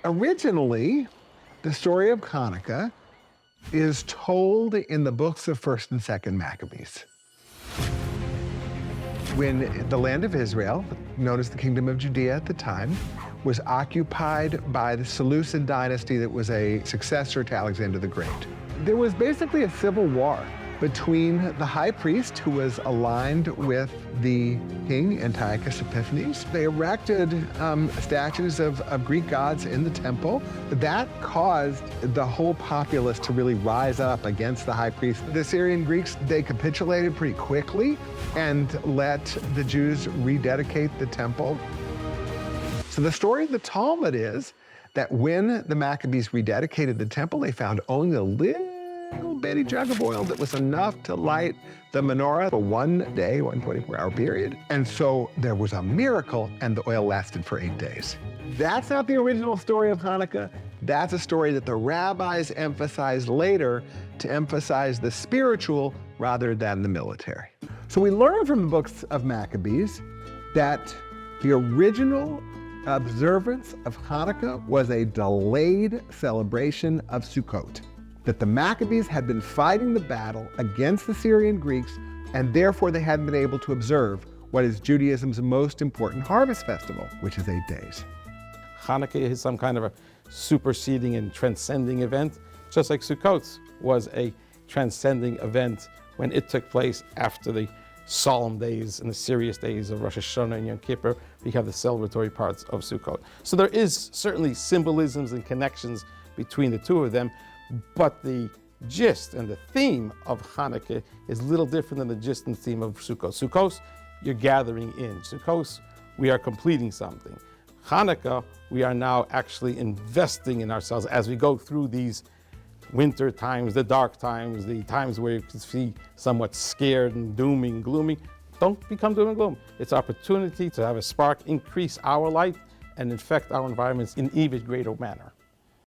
Originally, the story of Hanukkah is told in the books of 1st and 2nd Maccabees. When the land of Israel, known as the Kingdom of Judea at the time, was occupied by the Seleucid dynasty that was a successor to Alexander the Great. There was basically a civil war between the high priest, who was aligned with the king, Antiochus Epiphanes. They erected statues of Greek gods in the temple. That caused the whole populace to really rise up against the high priest. The Syrian Greeks, they capitulated pretty quickly and let the Jews rededicate the temple. So the story of the Talmud is that when the Maccabees rededicated the temple, they found only a little bitty jug of oil that was enough to light the menorah for one day, one 24-hour period. And so there was a miracle, and the oil lasted for 8 days. That's not the original story of Hanukkah. That's a story that the rabbis emphasized later to emphasize the spiritual rather than the military. So we learn from the books of Maccabees that the original observance of Hanukkah was a delayed celebration of Sukkot, that the Maccabees had been fighting the battle against the Syrian Greeks, and therefore they hadn't been able to observe what is Judaism's most important harvest festival, which is 8 days. Hanukkah is some kind of a superseding and transcending event, just like Sukkot was a transcending event when it took place after the solemn days and the serious days of Rosh Hashanah and Yom Kippur. We have the celebratory parts of Sukkot. So there is certainly symbolisms and connections between the two of them, but the gist and the theme of Hanukkah is a little different than the gist and theme of Sukkot. Sukkot, you're gathering in. Sukkot, we are completing something. Hanukkah, we are now actually investing in ourselves as we go through these winter times, the dark times, the times where you can see somewhat scared and dooming and gloomy. Don't become doom and gloom. It's opportunity to have a spark increase our light and infect our environments in even greater manner.